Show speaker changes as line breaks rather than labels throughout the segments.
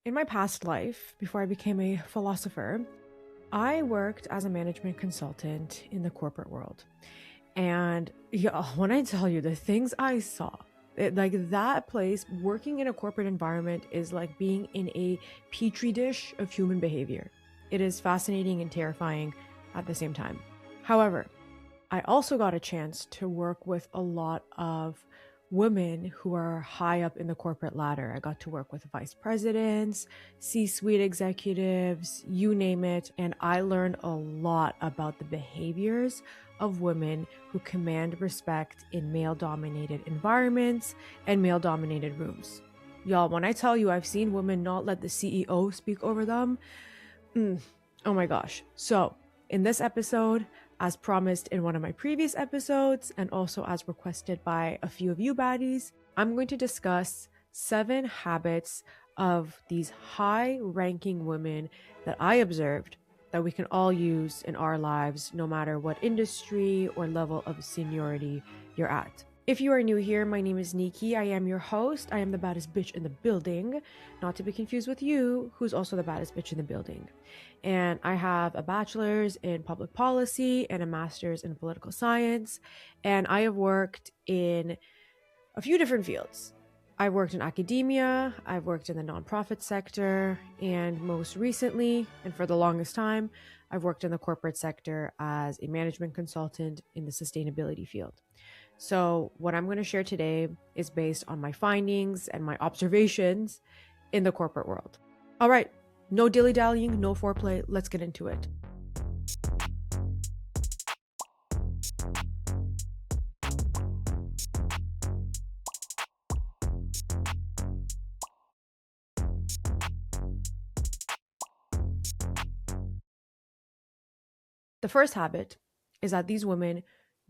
In my past life, before I became a philosopher, I worked as a management consultant in the corporate world. And yeah, when I tell you the things I saw, like that place, working in a corporate environment is like being in a petri dish of human behavior. It is fascinating and terrifying at the same time. However, I also got a chance to work with a lot of women who are high up in the corporate ladder. I got to work with vice presidents, C suite executives, you name it. And I learned a lot about the behaviors of women who command respect in male dominated environments and male dominated rooms. Y'all, when I tell you I've seen women not let the CEO speak over them, oh my gosh. So, in this episode, as promised in one of my previous episodes, and also as requested by a few of you baddies, I'm going to discuss 7 habits of these high ranking women that I observed that we can all use in our lives, no matter what industry or level of seniority you're at. If you are new here, my name is Neeki. I am your host. I am the baddest bitch in the building, not to be confused with you, who's also the baddest bitch in the building. And I have a bachelor's in public policy and a master's in political science. And I have worked in a few different fields. I've worked in academia, I've worked in the nonprofit sector, and most recently, and for the longest time, I've worked in the corporate sector as a management consultant in the sustainability field. So, what I'm going to share today is based on my findings and my observations in the corporate world. All right, no dilly dallying, no foreplay. Let's get into it. The first habit is that these women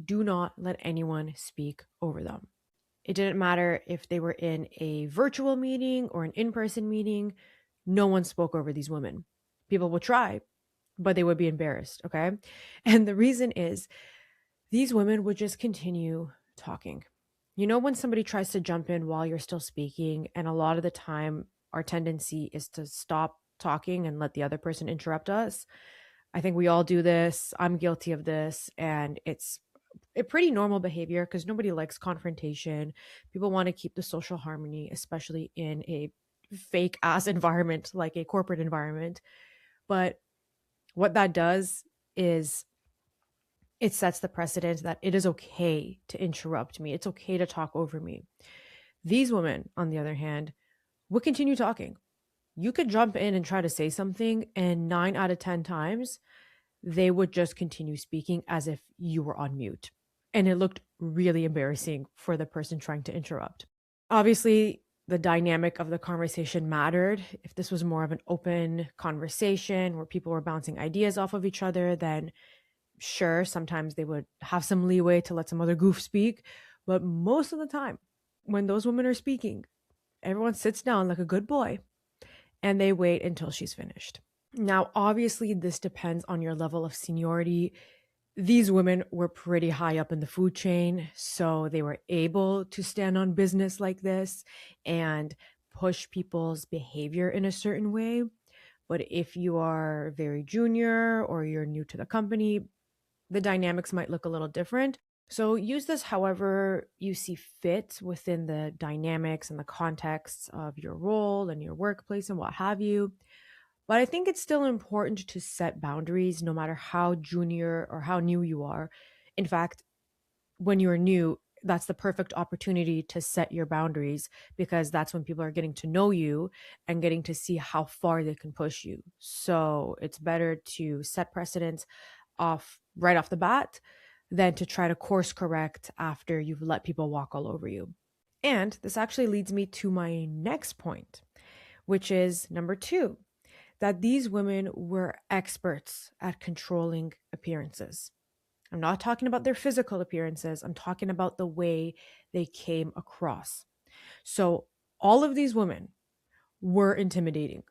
do not let anyone speak over them. It didn't matter if they were in a virtual meeting or an in person meeting, no one spoke over these women. People would try, but they would be embarrassed, okay? And the reason is these women would just continue talking. You know, when somebody tries to jump in while you're still speaking, and a lot of the time, our tendency is to stop talking and let the other person interrupt us. I think we all do this. I'm guilty of this. And it's a pretty normal behavior because nobody likes confrontation. People want to keep the social harmony, especially in a fake ass environment like a corporate environment. But what that does is it sets the precedent that it is okay to interrupt me. It's okay to talk over me. These women, on the other hand, would continue talking. You could jump in and try to say something, and 9 out of 10 times, they would just continue speaking as if you were on mute. And it looked really embarrassing for the person trying to interrupt. Obviously, the dynamic of the conversation mattered. If this was more of an open conversation where people were bouncing ideas off of each other, then sure, sometimes they would have some leeway to let some other goof speak. But most of the time, when those women are speaking, everyone sits down like a good boy and they wait until she's finished. Now, obviously, this depends on your level of seniority. These women were pretty high up in the food chain, so they were able to stand on business like this and push people's behavior in a certain way. But if you are very junior or you're new to the company, the dynamics might look a little different. So use this however you see fit within the dynamics and the contexts of your role and your workplace and what have you. But I think it's still important to set boundaries no matter how junior or how new you are. In fact, when you're new, that's the perfect opportunity to set your boundaries because that's when people are getting to know you and getting to see how far they can push you. So it's better to set precedents off right off the bat than to try to course correct after you've let people walk all over you. And this actually leads me to my next point, which is number 2, that these women were experts at controlling appearances. I'm not talking about their physical appearances, I'm talking about the way they came across. So, all of these women were intimidating.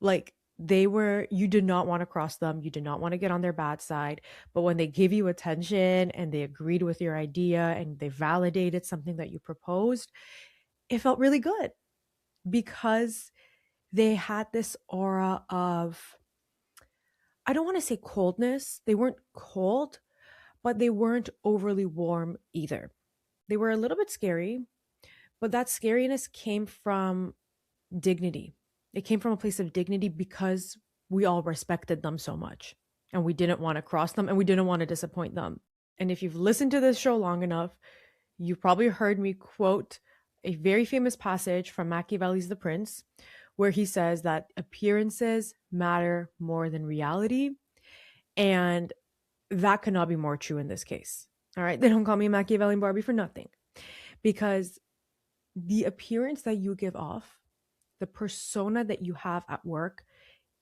Like, you did not want to cross them, you did not want to get on their bad side. But when they give you attention and they agreed with your idea and they validated something that you proposed, it felt really good because They had this aura of, I don't want to say coldness. They weren't cold, but they weren't overly warm either. They were a little bit scary, but that scariness came from dignity. It came from a place of dignity because we all respected them so much and we didn't want to cross them and we didn't want to disappoint them. And if you've listened to this show long enough, you've probably heard me quote a very famous passage from Machiavelli's The Prince, where he says that appearances matter more than reality. And that could not be more true in this case. All right. They don't call me a Machiavellian Barbie for nothing, because the appearance that you give off, the persona that you have at work,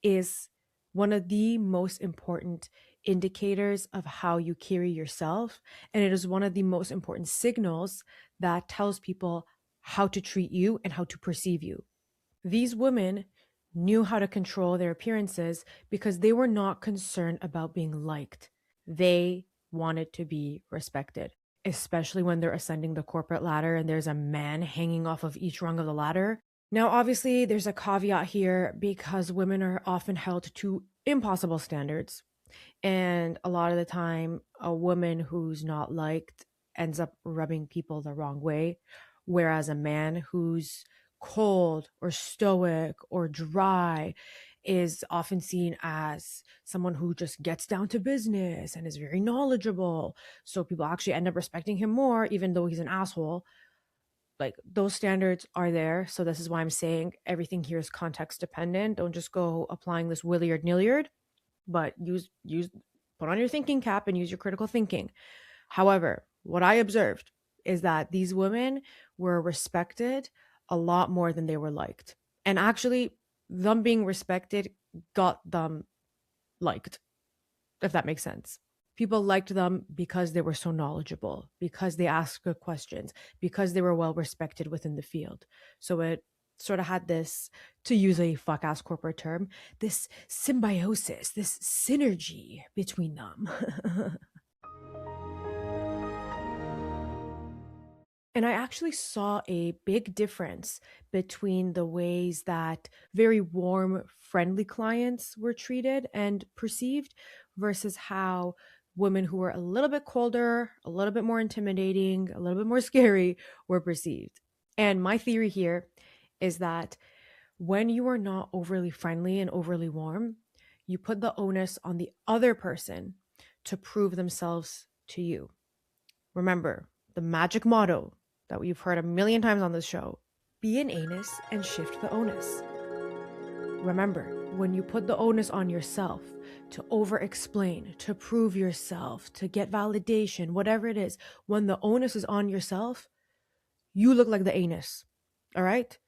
is one of the most important indicators of how you carry yourself. And it is one of the most important signals that tells people how to treat you and how to perceive you. These women knew how to control their appearances because they were not concerned about being liked. They wanted to be respected, especially when they're ascending the corporate ladder and there's a man hanging off of each rung of the ladder. Now, obviously, there's a caveat here because women are often held to impossible standards. And a lot of the time, a woman who's not liked ends up rubbing people the wrong way. Whereas a man who's cold or stoic or dry is often seen as someone who just gets down to business and is very knowledgeable. So people actually end up respecting him more, even though he's an asshole. Like, those standards are there. So this is why I'm saying everything here is context dependent. Don't just go applying this williard nilliard, but put on your thinking cap and use your critical thinking. However, what I observed is that these women were respected a lot more than they were liked. And actually, them being respected got them liked, if that makes sense. People liked them because they were so knowledgeable, because they asked good questions, because they were well respected within the field. So it sort of had this, to use a fuck ass corporate term, this symbiosis, this synergy between them. And I actually saw a big difference between the ways that very warm, friendly clients were treated and perceived versus how women who were a little bit colder, a little bit more intimidating, a little bit more scary were perceived. And my theory here is that when you are not overly friendly and overly warm, you put the onus on the other person to prove themselves to you. Remember, the magic motto that we've heard a million times on this show: be an anus and shift the onus. Remember, when you put the onus on yourself to over-explain, to prove yourself, to get validation, whatever it is, when the onus is on yourself, you look like the anus. All right?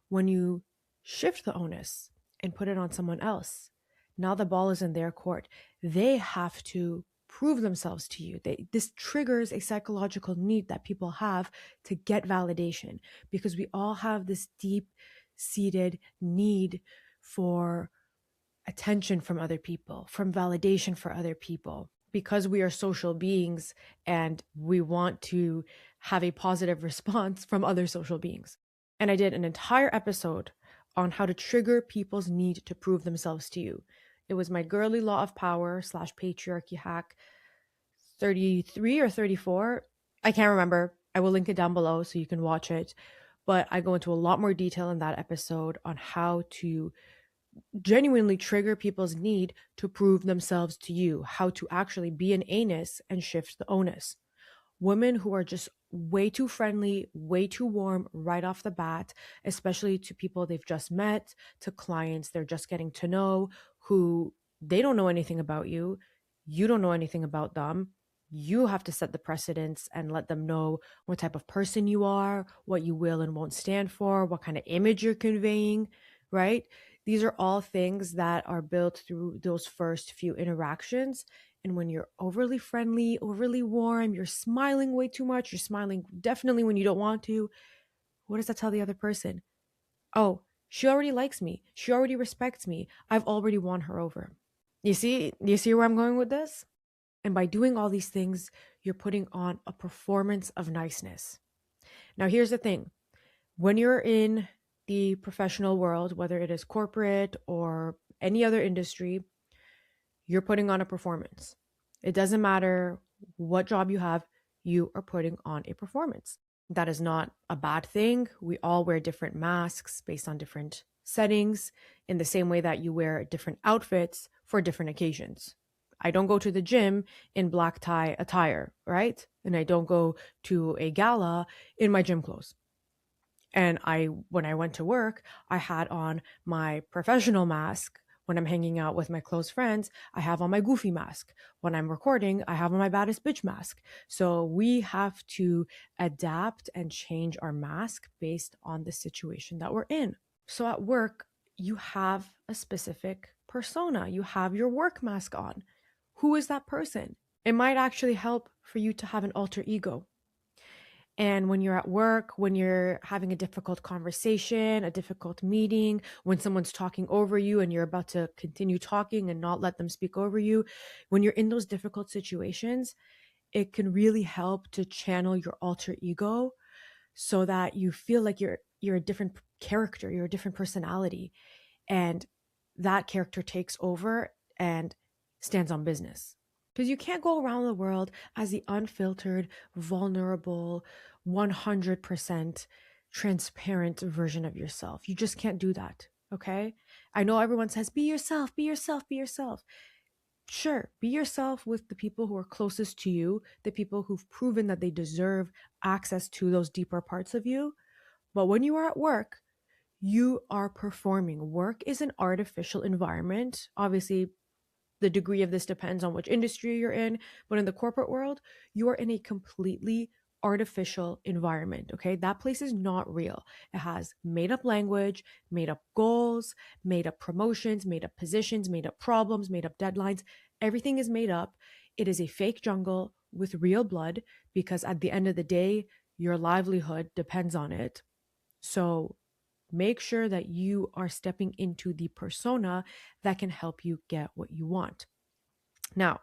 When you shift the onus and put it on someone else, now the ball is in their court. They have to prove themselves to you. This triggers a psychological need that people have to get validation, because we all have this deep-seated need for attention from other people, from validation for other people, because we are social beings and we want to have a positive response from other social beings. And I did an entire episode on how to trigger people's need to prove themselves to you. It was my girly law of power / patriarchy hack 33 or 34. I can't remember. I will link it down below so you can watch it. But I go into a lot more detail in that episode on how to genuinely trigger people's need to prove themselves to you, how to actually be an anus and shift the onus. Women who are just way too friendly, way too warm right off the bat, especially to people they've just met, to clients they're just getting to know, who they don't know anything about you, you don't know anything about them. You have to set the precedence and let them know what type of person you are, what you will and won't stand for, what kind of image you're conveying, right? These are all things that are built through those first few interactions. And when you're overly friendly, overly warm, you're smiling way too much, you're smiling definitely when you don't want to, what does that tell the other person? Oh, she already likes me. She already respects me. I've already won her over. You see where I'm going with this? And by doing all these things, you're putting on a performance of niceness. Now, here's the thing. When you're in the professional world, whether it is corporate or any other industry, you're putting on a performance. It doesn't matter what job you have, you are putting on a performance. That is not a bad thing. We all wear different masks based on different settings, in the same way that you wear different outfits for different occasions. I don't go to the gym in black tie attire, right? And I don't go to a gala in my gym clothes. And when I went to work, I had on my professional mask. When I'm hanging out with my close friends, I have on my goofy mask. When I'm recording, I have on my baddest bitch mask. So we have to adapt and change our mask based on the situation that we're in. So at work, you have a specific persona. You have your work mask on. Who is that person? It might actually help for you to have an alter ego. And when you're at work, when you're having a difficult conversation, a difficult meeting, when someone's talking over you and you're about to continue talking and not let them speak over you, when you're in those difficult situations, it can really help to channel your alter ego so that you feel like you're a different character, you're a different personality, and that character takes over and stands on business. Because you can't go around the world as the unfiltered, vulnerable, 100% transparent version of yourself. You just can't do that. Okay. I know everyone says, be yourself, be yourself, be yourself. Sure, be yourself with the people who are closest to you, the people who've proven that they deserve access to those deeper parts of you. But when you are at work, you are performing. Work is an artificial environment. Obviously, the degree of this depends on which industry you're in, but in the corporate world, you are in a completely artificial environment. Okay, that place is not real. It has made up language, made up goals, made up promotions, made up positions, made up problems, made up deadlines. Everything is made up. It is a fake jungle with real blood, because at the end of the day, your livelihood depends on it. So make sure that you are stepping into the persona that can help you get what you want. Now,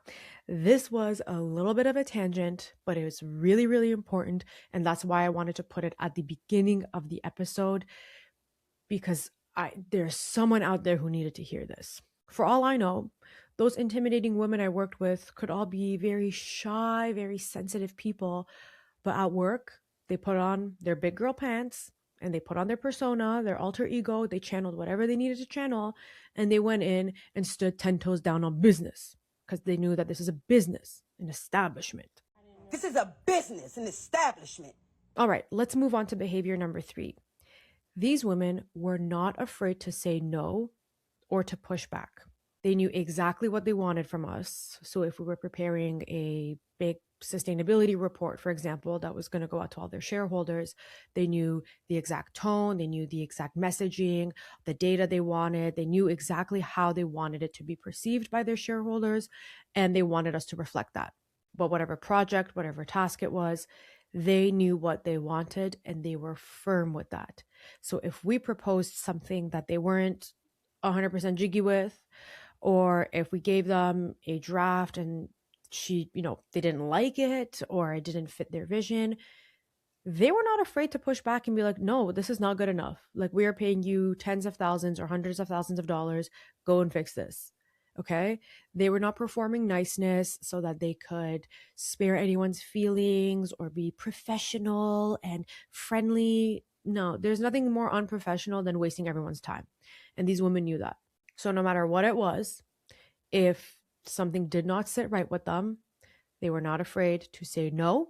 this was a little bit of a tangent, but it was really, really important. And that's why I wanted to put it at the beginning of the episode, because there's someone out there who needed to hear this. For all I know, those intimidating women I worked with could all be very shy, very sensitive people. But at work, they put on their big girl pants and they put on their persona, their alter ego. They channeled whatever they needed to channel, and they went in and stood 10 toes down on business, because they knew that this is a business, an establishment.
This is a business, an establishment.
All right, let's move on to behavior number 3. These women were not afraid to say no or to push back. They knew exactly what they wanted from us. So if we were preparing a big sustainability report, for example, that was going to go out to all their shareholders, they knew the exact tone, they knew the exact messaging, the data they wanted, they knew exactly how they wanted it to be perceived by their shareholders, and they wanted us to reflect that. But whatever project, whatever task it was, they knew what they wanted and they were firm with that. So if we proposed something that they weren't 100% jiggy with, or if we gave them a draft and they didn't like it or it didn't fit their vision, they were not afraid to push back and be like, no, this is not good enough. Like, we are paying you tens of thousands or hundreds of thousands of dollars. Go and fix this. Okay. They were not performing niceness so that they could spare anyone's feelings or be professional and friendly. No, there's nothing more unprofessional than wasting everyone's time. And these women knew that. So no matter what it was, if something did not sit right with them, they were not afraid to say no.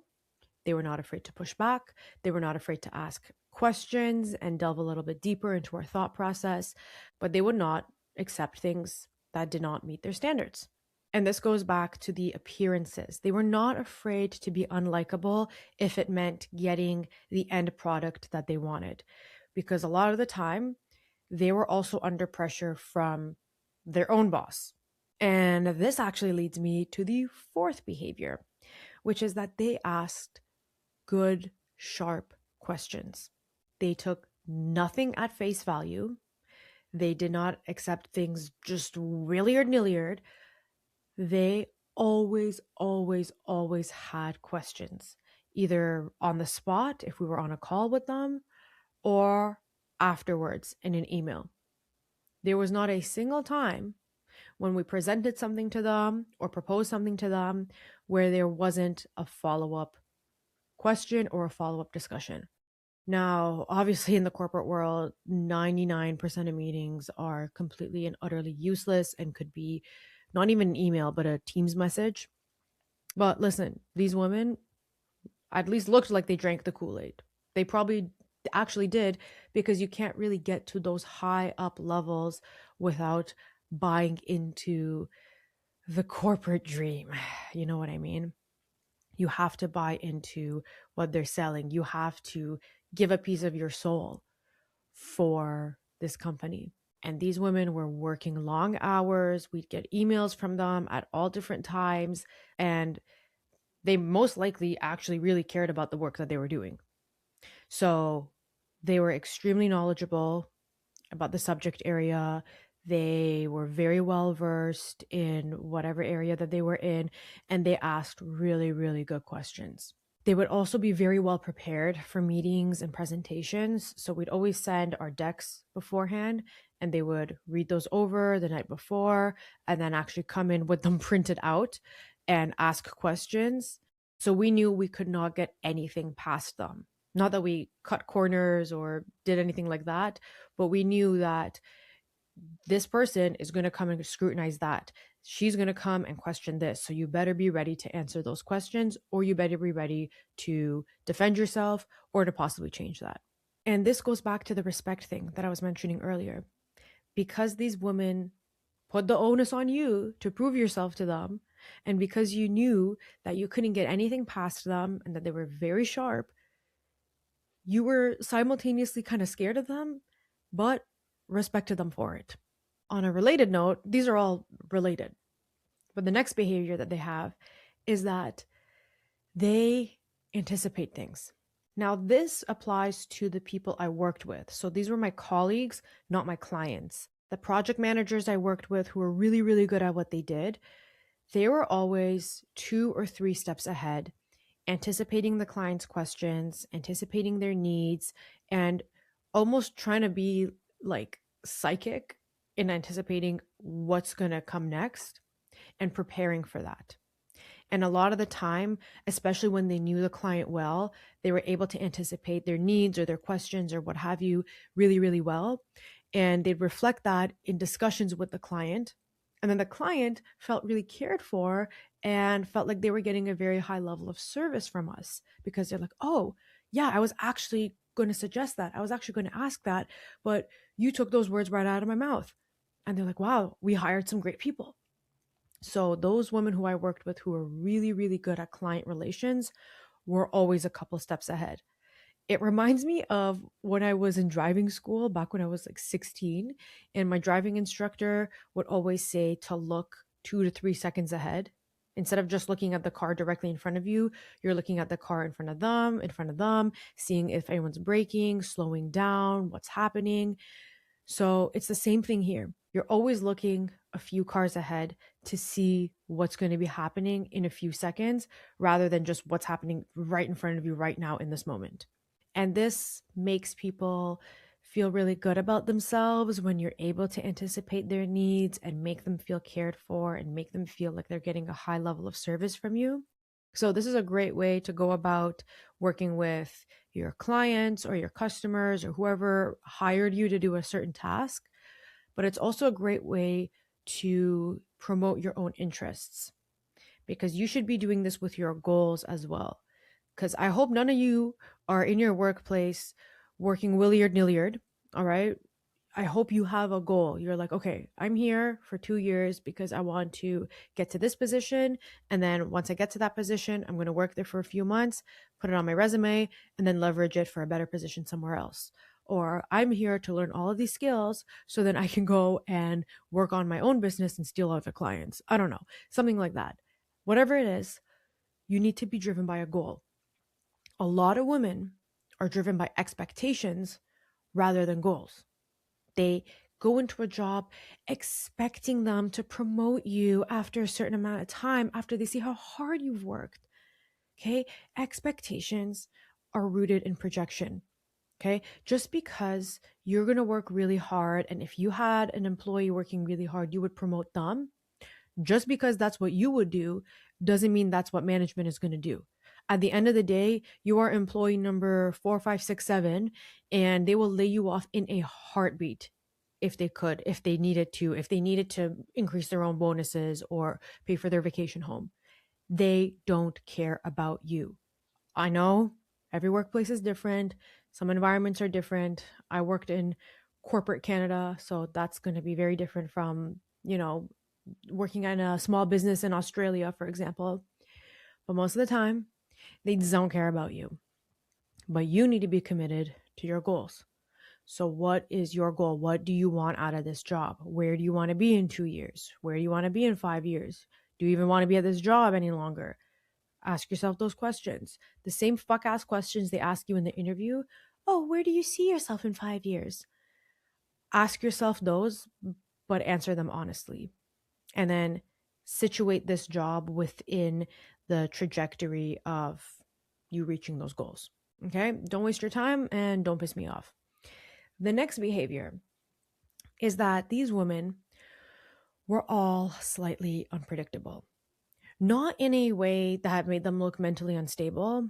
They were not afraid to push back. They were not afraid to ask questions and delve a little bit deeper into our thought process, but they would not accept things that did not meet their standards. And this goes back to the appearances. They were not afraid to be unlikable if it meant getting the end product that they wanted, because a lot of the time they were also under pressure from their own boss. And this actually leads me to the 4th behavior, which is that they asked good, sharp questions. They took nothing at face value. They did not accept things just willy-nilly. They always, always, always had questions, either on the spot if we were on a call with them, or afterwards in an email. There was not a single time when we presented something to them or proposed something to them where there wasn't a follow-up question or a follow-up discussion. Now, obviously, in the corporate world, 99% of meetings are completely and utterly useless and could be not even an email, but a Teams message. But listen, these women at least looked like they drank the Kool-Aid. They probably actually did, because you can't really get to those high up levels without buying into the corporate dream. You know what I mean? You have to buy into what they're selling. You have to give a piece of your soul for this company. And these women were working long hours. We'd get emails from them at all different times. And they most likely actually really cared about the work that they were doing. So they were extremely knowledgeable about the subject area. They were very well versed in whatever area that they were in, and they asked really, really good questions. They would also be very well prepared for meetings and presentations. So we'd always send our decks beforehand, and they would read those over the night before and then actually come in with them printed out and ask questions. So we knew we could not get anything past them. Not that we cut corners or did anything like that, but we knew that this person is going to come and scrutinize that. She's going to come and question this. So you better be ready to answer those questions, or you better be ready to defend yourself or to possibly change that. And this goes back to the respect thing that I was mentioning earlier. Because these women put the onus on you to prove yourself to them, and because you knew that you couldn't get anything past them and that they were very sharp, you were simultaneously kind of scared of them, but respected them for it. On a related note, these are all related, but the next behavior that they have is that they anticipate things. Now, this applies to the people I worked with. So these were my colleagues, not my clients. The project managers I worked with, who were really, really good at what they did, they were always 2 or 3 steps ahead, anticipating the client's questions, anticipating their needs, and almost trying to be like psychic in anticipating what's going to come next and preparing for that. And a lot of the time, especially when they knew the client well, they were able to anticipate their needs or their questions or what have you really, really well. And they'd reflect that in discussions with the client. And then the client felt really cared for and felt like they were getting a very high level of service from us, because they're like, oh, yeah, I was actually going to suggest that. I was actually going to ask that, but you took those words right out of my mouth. And they're like, wow, we hired some great people. So those women who I worked with who were really, really good at client relations were always a couple steps ahead. It reminds me of when I was in driving school back when I was like 16, and my driving instructor would always say to look 2 to 3 seconds ahead. Instead of just looking at the car directly in front of you, you're looking at the car in front of them, seeing if anyone's braking, slowing down, what's happening. So it's the same thing here. You're always looking a few cars ahead to see what's going to be happening in a few seconds, rather than just what's happening right in front of you right now in this moment. And this makes people feel really good about themselves when you're able to anticipate their needs and make them feel cared for and make them feel like they're getting a high level of service from you. So this is a great way to go about working with your clients or your customers or whoever hired you to do a certain task. But it's also a great way to promote your own interests, because you should be doing this with your goals as well. Because I hope none of you are in your workplace working williard-nilliard, all right? I hope you have a goal. You're like, okay, I'm here for 2 years because I want to get to this position. And then once I get to that position, I'm going to work there for a few months, put it on my resume, and then leverage it for a better position somewhere else. Or I'm here to learn all of these skills so then I can go and work on my own business and steal other clients. I don't know, something like that. Whatever it is, you need to be driven by a goal. A lot of women are driven by expectations rather than goals. They go into a job expecting them to promote you after a certain amount of time, after they see how hard you've worked. Okay? Expectations are rooted in projection. Okay. Just because you're going to work really hard, and if you had an employee working really hard, you would promote them. Just because that's what you would do doesn't mean that's what management is going to do. At the end of the day, you are employee number 4, 5, 6, 7, and they will lay you off in a heartbeat if they could, if they needed to increase their own bonuses or pay for their vacation home. They don't care about you. I know every workplace is different. Some environments are different. I worked in corporate Canada, so that's going to be very different from, working in a small business in Australia, for example. But most of the time, they don't care about you. But you need to be committed to your goals. So, what is your goal? What do you want out of this job? Where do you want to be in 2 years? Where do you want to be in 5 years? Do you even want to be at this job any longer? Ask yourself those questions. The same fuck ass questions they ask you in the interview. Oh, where do you see yourself in 5 years? Ask yourself those, but answer them honestly. And then situate this job within the trajectory of you reaching those goals. Okay? Don't waste your time and don't piss me off. The next behavior is that these women were all slightly unpredictable. Not in a way that made them look mentally unstable.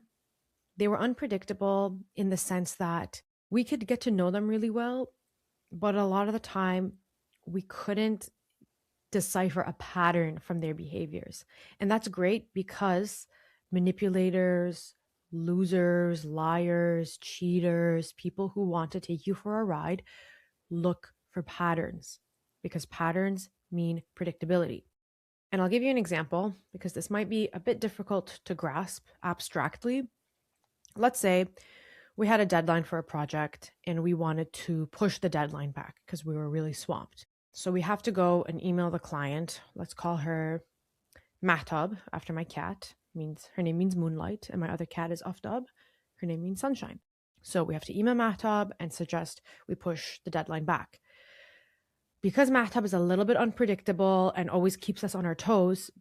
They were unpredictable in the sense that we could get to know them really well, but a lot of the time we couldn't decipher a pattern from their behaviors. And that's great because manipulators, losers, liars, cheaters, people who want to take you for a ride look for patterns because patterns mean predictability. And I'll give you an example because this might be a bit difficult to grasp abstractly. Let's say we had a deadline for a project and we wanted to push the deadline back because we were really swamped. So we have to go and email the client. Let's call her Mahtab after my cat. Her name means moonlight, and my other cat is Aftab. Her name means sunshine. So we have to email Mahtab and suggest we push the deadline back. Because Mahtab is a little bit unpredictable and always keeps us on our toes,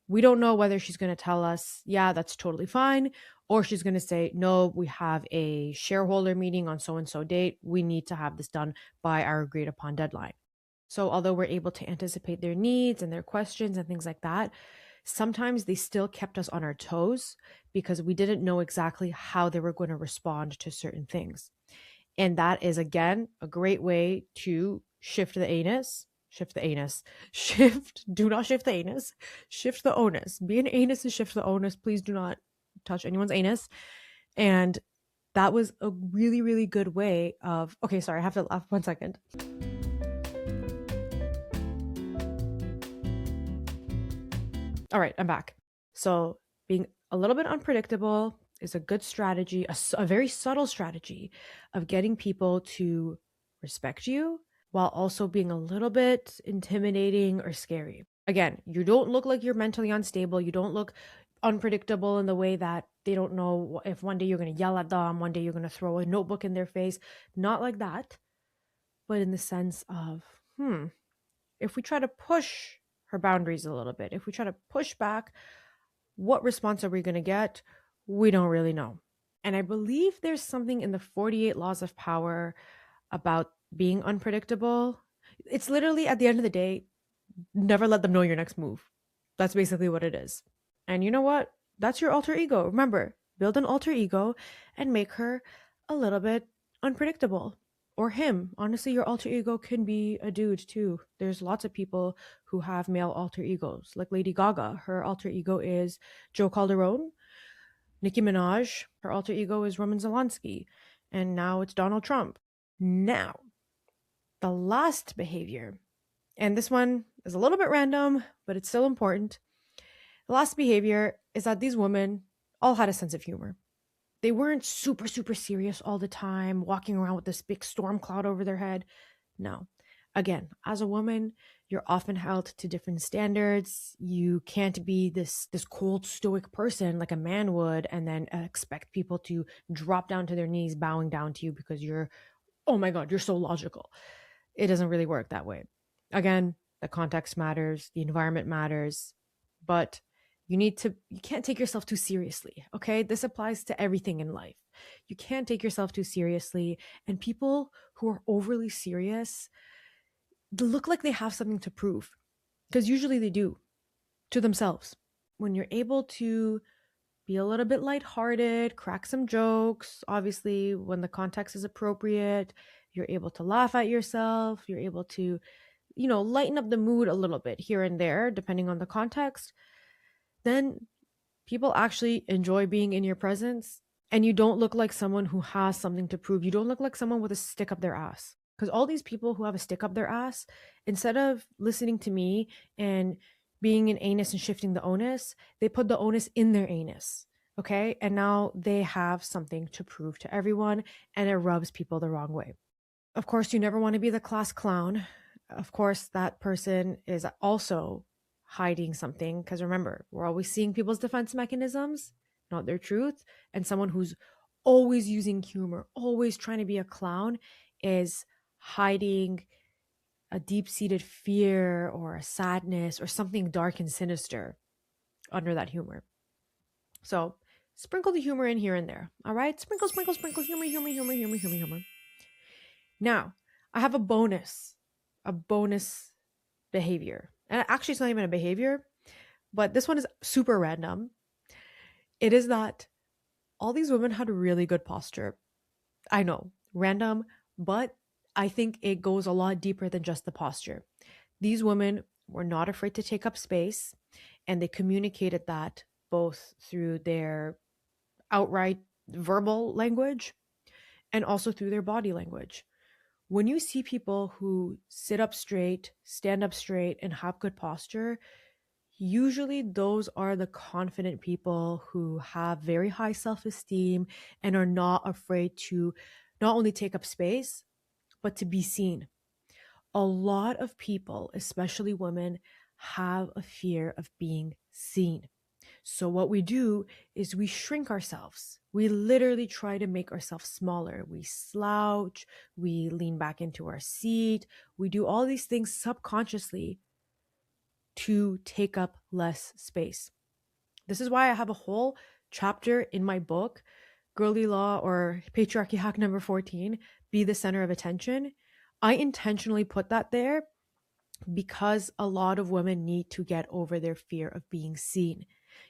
we don't know whether she's going to tell us, yeah, that's totally fine, or she's going to say, no, we have a shareholder meeting on so and so date. We need to have this done by our agreed upon deadline. So although we're able to anticipate their needs and their questions and things like that, sometimes they still kept us on our toes because we didn't know exactly how they were going to respond to certain things. And that is, again, a great way to shift the anus. Do not shift the anus. Shift the onus. Be an anus and shift the onus. Please do not touch anyone's anus. And that was a really, really good way of, okay, sorry, I have to laugh 1 second. All right, I'm back. So being a little bit unpredictable is a good strategy, a very subtle strategy of getting people to respect you while also being a little bit intimidating or scary. Again, you don't look like you're mentally unstable. You don't look unpredictable in the way that they don't know if one day you're going to yell at them, one day you're going to throw a notebook in their face. Not like that, but in the sense of, if we try to push her boundaries a little bit, if we try to push back, what response are we going to get? We don't really know. And I believe there's something in the 48 laws of power about being unpredictable. It's literally, at the end of the day, never let them know your next move. That's basically what it is. And you know what? That's your alter ego. Remember, build an alter ego and make her a little bit unpredictable. Or him. Honestly, your alter ego can be a dude too. There's lots of people who have male alter egos, like Lady Gaga. Her alter ego is Joe Calderone. Nicki Minaj, her alter ego is Roman Zelensky. And now it's Donald Trump. Now, the last behavior, and this one is a little bit random, but it's still important. The last behavior is that these women all had a sense of humor. They weren't super, super serious all the time, walking around with this big storm cloud over their head. No. Again, as a woman, you're often held to different standards. You can't be this cold, stoic person like a man would and then expect people to drop down to their knees, bowing down to you because oh my God, you're so logical. It doesn't really work that way. Again, the context matters, the environment matters, but You can't take yourself too seriously, okay? This applies to everything in life. You can't take yourself too seriously. And people who are overly serious, they look like they have something to prove, because usually they do, to themselves. When you're able to be a little bit lighthearted, crack some jokes, obviously, when the context is appropriate, you're able to laugh at yourself, you're able to, lighten up the mood a little bit here and there, depending on the context, then people actually enjoy being in your presence, and you don't look like someone who has something to prove. You don't look like someone with a stick up their ass. Because all these people who have a stick up their ass, instead of listening to me and being an anus and shifting the onus, they put the onus in their anus. Okay. And now they have something to prove to everyone, and it rubs people the wrong way. Of course, you never want to be the class clown. Of course, that person is also hiding something, because remember, we're always seeing people's defense mechanisms, not their truth. And someone who's always using humor, always trying to be a clown, is hiding a deep-seated fear or a sadness or something dark and sinister under that humor. So sprinkle the humor in here and there. All right, sprinkle, sprinkle, sprinkle, humor, humor, humor, humor, humor, humor. Now I have a bonus behavior. And actually, it's not even a behavior, but this one is super random. It is that all these women had really good posture. I know, random, but I think it goes a lot deeper than just the posture. These women were not afraid to take up space, and they communicated that both through their outright verbal language and also through their body language. When you see people who sit up straight, stand up straight, and have good posture, usually those are the confident people who have very high self-esteem and are not afraid to not only take up space, but to be seen. A lot of people, especially women, have a fear of being seen. So what we do is we shrink ourselves. We literally try to make ourselves smaller. We slouch, we lean back into our seat. We do all these things subconsciously to take up less space. This is why I have a whole chapter in my book, Girly Law or Patriarchy Hack number 14, Be the Center of Attention. I intentionally put that there because a lot of women need to get over their fear of being seen.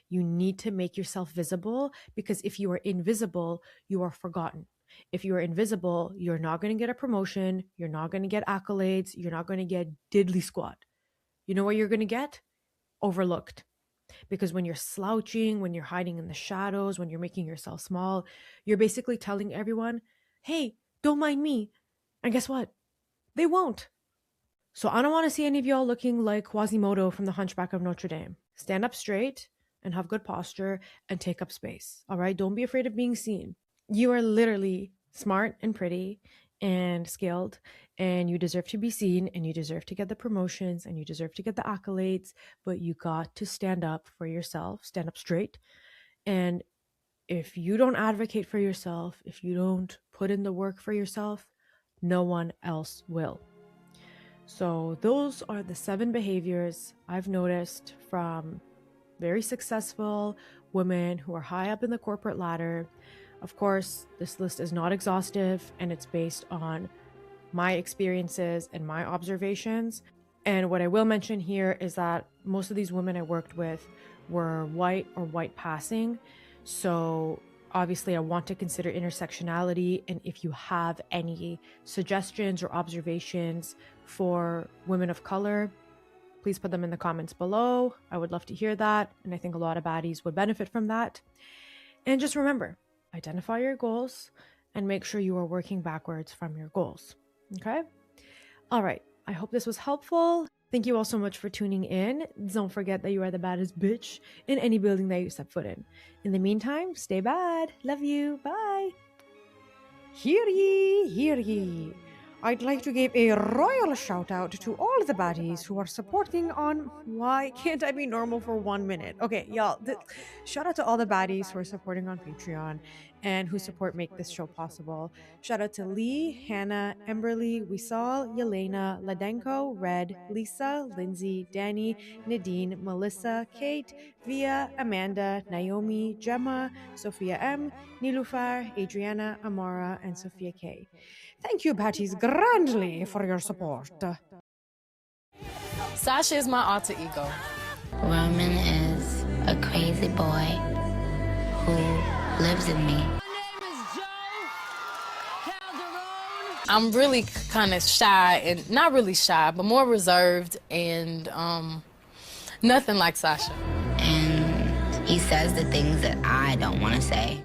You need to make yourself visible, because if you are invisible, you are forgotten. If you are invisible, you're not going to get a promotion. You're not going to get accolades. You're not going to get diddly squat. You know what you're going to get? Overlooked. Because when you're slouching, when you're hiding in the shadows, when you're making yourself small, you're basically telling everyone, hey, don't mind me. And guess what? They won't. So I don't want to see any of y'all looking like Quasimodo from the Hunchback of Notre Dame. Stand up straight and have good posture and take up space. All right? Don't be afraid of being seen. You are literally smart and pretty and skilled, and you deserve to be seen, and you deserve to get the promotions, and you deserve to get the accolades, but you got to stand up for yourself, stand up straight. And if you don't advocate for yourself, if you don't put in the work for yourself, no one else will. So those are the 7 behaviors I've noticed from very successful women who are high up in the corporate ladder. Of course, this list is not exhaustive, and it's based on my experiences and my observations. And what I will mention here is that most of these women I worked with were white or white passing. So obviously I want to consider intersectionality. And if you have any suggestions or observations for women of color, please put them in the comments below. I would love to hear that. And I think a lot of baddies would benefit from that. And just remember, identify your goals and make sure you are working backwards from your goals. Okay? All right. I hope this was helpful. Thank you all so much for tuning in. Don't forget that you are the baddest bitch in any building that you step foot in. In the meantime, stay bad. Love you. Bye. Hear ye, hear ye. I'd like to give a royal shout out to all the baddies who are supporting on Why Can't I Be Normal for 1 minute? Okay, y'all, shout out to all the baddies who are supporting on Patreon. and whose support make this show possible. Shout out to Lee, Hannah, Emberly, Wisal, Yelena, Ladenko, Red, Lisa, Lindsay, Danny, Nadine, Melissa, Kate, Via, Amanda, Naomi, Gemma, Sophia M, Nilufar, Adriana, Amara, and Sophia K. Thank you, Patties, grandly for your support.
Sasha is my alter ego.
Roman is a crazy boy who lives in me.
I'm really kind of shy, and not really shy, but more reserved, and nothing like Sasha.
And he says the things that I don't want to say.